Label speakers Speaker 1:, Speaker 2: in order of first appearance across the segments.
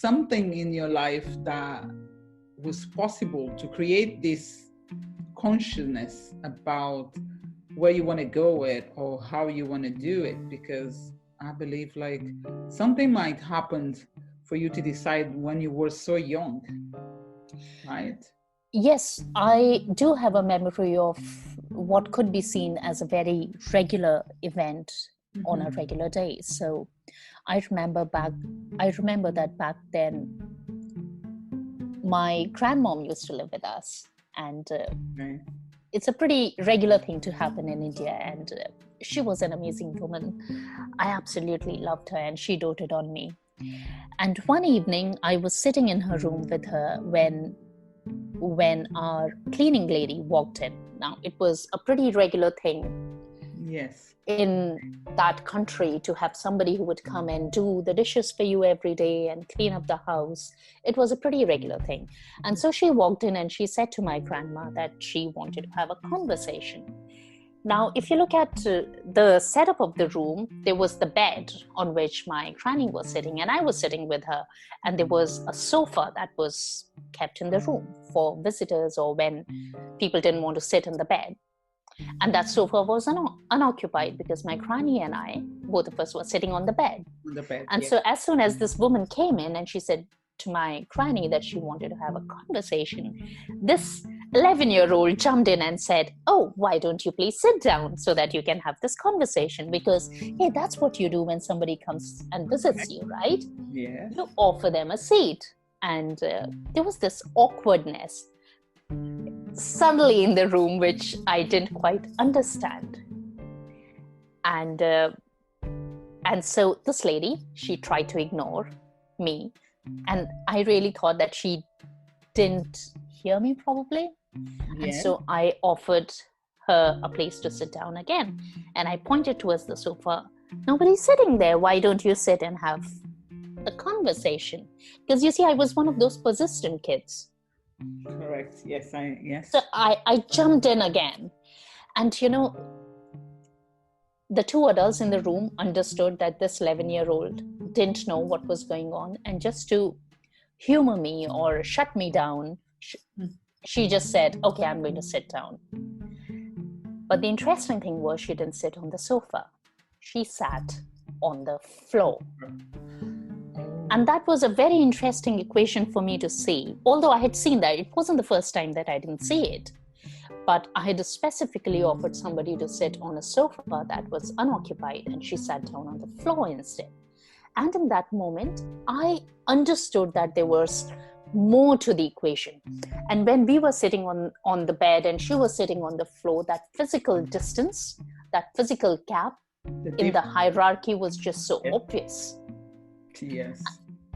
Speaker 1: something in your life that was possible to create this consciousness about where you want to go with or how you want to do it? Because I believe like something might happen for you to decide when you were so young, right?
Speaker 2: Yes, I do have a memory of what could be seen as a very regular event on a regular day. So I remember that back then, my grandmom used to live with us, and it's a pretty regular thing to happen in India. And she was an amazing woman. I absolutely loved her, and she doted on me. And one evening, I was sitting in her room with her when our cleaning lady walked in. Now, it was a pretty regular thing in that country to have somebody who would come and do the dishes for you every day and clean up the house. It was a pretty regular thing. And so she walked in and she said to my grandma that she wanted to have a conversation. Now, if you look at the setup of the room, there was the bed on which my granny was sitting, and I was sitting with her. And there was a sofa that was kept in the room for visitors or when people didn't want to sit in the bed. And that sofa was unoccupied because my granny and I, both of us, were sitting on the bed. And so as soon as this woman came in and she said to my granny that she wanted to have a conversation, this 11-year-old jumped in and said, "Oh, why don't you please sit down so that you can have this conversation? Because, hey, that's what you do when somebody comes and visits you, right?
Speaker 1: Yeah.
Speaker 2: You offer them a seat." And there was this awkwardness suddenly in the room, which I didn't quite understand. And so this lady, she tried to ignore me. And I really thought that she didn't hear me probably. Yeah. And so I offered her a place to sit down again. And I pointed towards the sofa. "Nobody's sitting there. Why don't you sit and have a conversation?" Because you see, I was one of those persistent kids.
Speaker 1: Correct. Yes.
Speaker 2: So I jumped in again. And the two adults in the room understood that this 11-year-old didn't know what was going on. And just to humor me or shut me down, she just said, "Okay, I'm going to sit down." But the interesting thing was she didn't sit on the sofa. She sat on the floor. And that was a very interesting equation for me to see. Although I had seen that, it wasn't the first time that I didn't see it. But I had specifically offered somebody to sit on a sofa that was unoccupied, and she sat down on the floor instead. And in that moment, I understood that there was more to the equation. And when we were sitting on the bed and she was sitting on the floor, that physical distance, that physical gap in the hierarchy was just so obvious.
Speaker 1: Yes.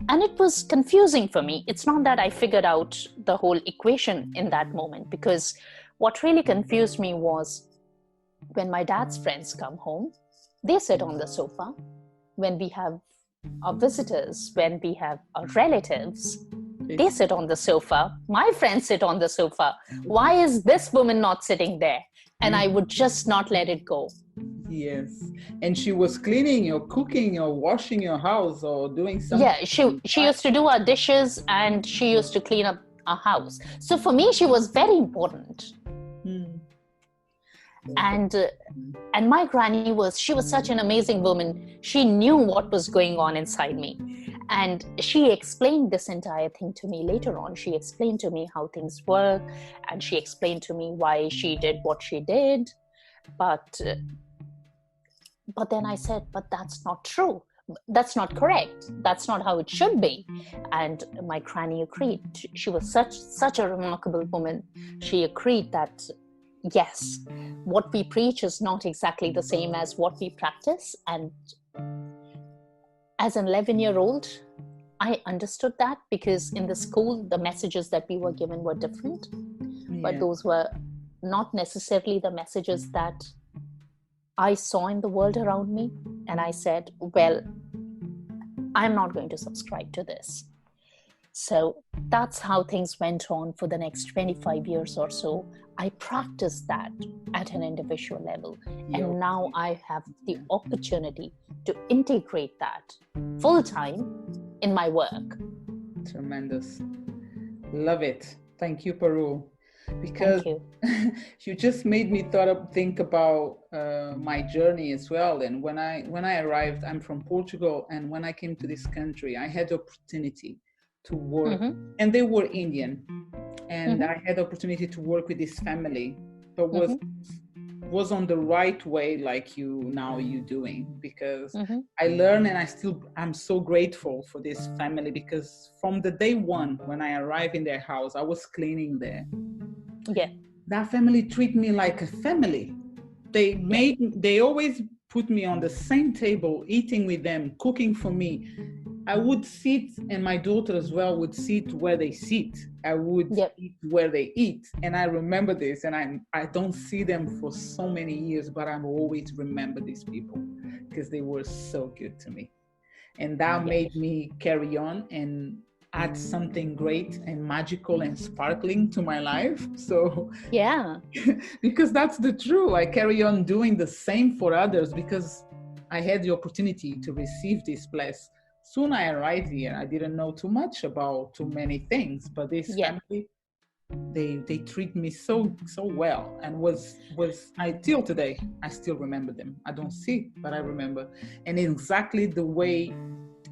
Speaker 2: And it was confusing for me. It's not that I figured out the whole equation in that moment, because what really confused me was when my dad's friends come home, they sit on the sofa. When we have our visitors, when we have our relatives, they sit on the sofa. My friends sit on the sofa. Why is this woman not sitting there? And I would just not let it go.
Speaker 1: Yes. And she was cleaning or cooking or washing your house or doing something.
Speaker 2: Yeah, she used to do our dishes and she used to clean up our house. So for me, she was very important. And my granny she was such an amazing woman. She knew what was going on inside me. And she explained this entire thing to me later on. She explained to me how things work, and she explained to me why she did what she did. But then I said, but that's not true. That's not correct. That's not how it should be. And my granny agreed. She was such a remarkable woman. She agreed that, yes, what we preach is not exactly the same as what we practice. And as an 11-year-old, I understood that, because in the school, the messages that we were given were different. Yeah. But those were not necessarily the messages that I saw in the world around me. And I said, well, I'm not going to subscribe to this. So that's how things went on for the next 25 years or so. I practiced that at an individual level. And now I have the opportunity to integrate that full time in my work.
Speaker 1: Tremendous. Love it. Thank you, Parul. Because you just made me think about my journey as well. And when I arrived, I'm from Portugal, and when I came to this country, I had the opportunity to work, and they were Indian, and I had the opportunity to work with this family, but was on the right way, like you doing, because I learned, and I'm so grateful for this family, because from the day one when I arrived in their house, I was cleaning there.
Speaker 2: Yeah,
Speaker 1: that family treat me like a family. They always put me on the same table, eating with them, cooking for me. I would sit, and my daughter as well would sit where they sit. I would eat where they eat. And I remember this, and I don't see them for so many years, but I always remember these people because they were so good to me. And that made me carry on and add something great and magical and sparkling to my life. So because that's the truth. I carry on doing the same for others because I had the opportunity to receive this bless. Soon I arrived here. I didn't know too much about too many things, but this family, they treat me so well, and was I till today I still remember them. I don't see, but I remember. And exactly the way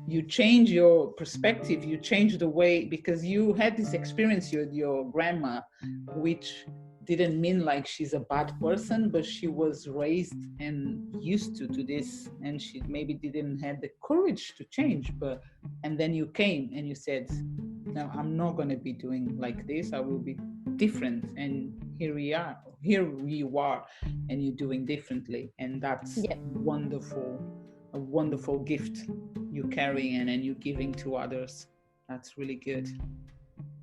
Speaker 1: you change your perspective, you change the way, because you had this experience with your grandma, which didn't mean like she's a bad person, but she was raised and used to this, and she maybe didn't have the courage to change. And then you came and you said, no, I'm not going to be doing like this. I will be different. And here you are, and you're doing differently. And that's a wonderful gift you're carrying and you're giving to others. That's really good.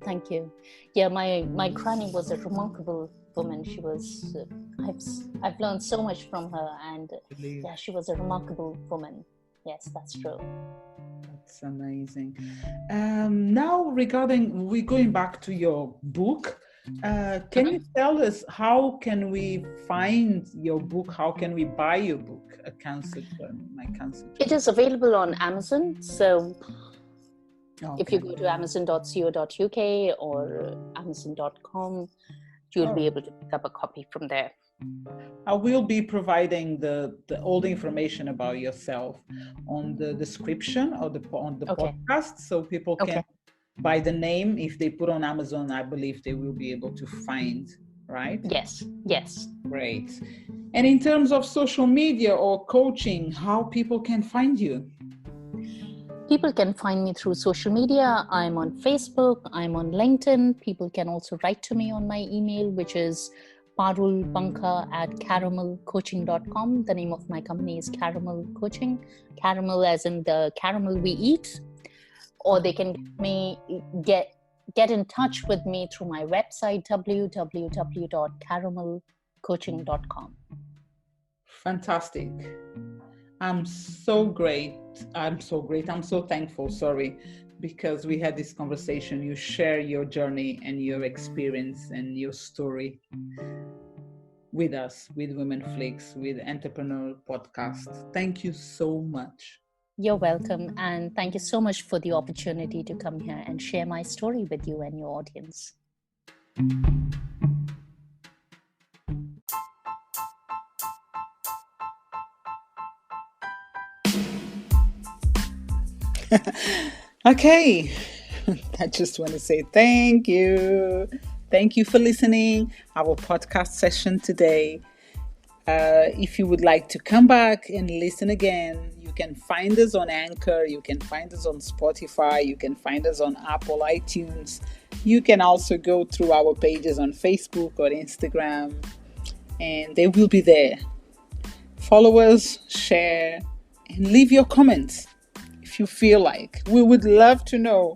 Speaker 2: Thank you. Yeah, my granny was a remarkable woman. She was, I've learned so much from her, and she was a remarkable woman. Yes, that's true.
Speaker 1: That's amazing. Now we're going back to your book. Can you tell us, how can we find your book? How can we buy your book, A Cancer Journey, My Cancer Journey?
Speaker 2: It is available on Amazon. So if you go to amazon.co.uk or amazon.com, you'll be able to pick up a copy from there.
Speaker 1: I will be providing all the information about yourself on the description on the podcast, so people can, by the name, if they put on Amazon, I believe they will be able to find, right?
Speaker 2: Yes.
Speaker 1: Great. And in terms of social media or coaching, how people can find you?
Speaker 2: People can find me through social media. I'm on Facebook, I'm on LinkedIn. People can also write to me on my email, which is parulbanka@caramelcoaching.com. The name of my company is Caramel Coaching. Caramel as in the caramel we eat. Or they can get in touch with me through my website, www.caramelcoaching.com.
Speaker 1: Fantastic. I'm so thankful, because we had this conversation. You share your journey and your experience and your story with us, with Women Flix, with Entrepreneur Podcast. Thank you so much.
Speaker 2: You're welcome. And thank you so much for the opportunity to come here and share my story with you and your audience.
Speaker 1: Okay. I just want to say thank you. Thank you for listening our podcast session today. If you would like to come back and listen again, you can find us on Anchor, you can find us on Spotify, you can find us on Apple iTunes. You can also go through our pages on Facebook or Instagram, and they will be there. Follow us, share, and leave your comments if you feel like. We would love to know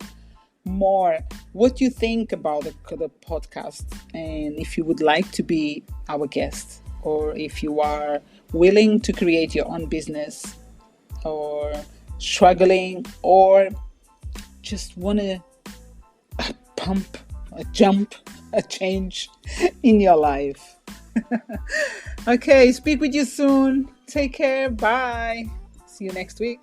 Speaker 1: more what you think about the podcast, and if you would like to be our guest, or if you are willing to create your own business, or struggling, or just want to pump, a jump, a change in your life. Okay, speak with you soon. Take care. Bye. See you next week.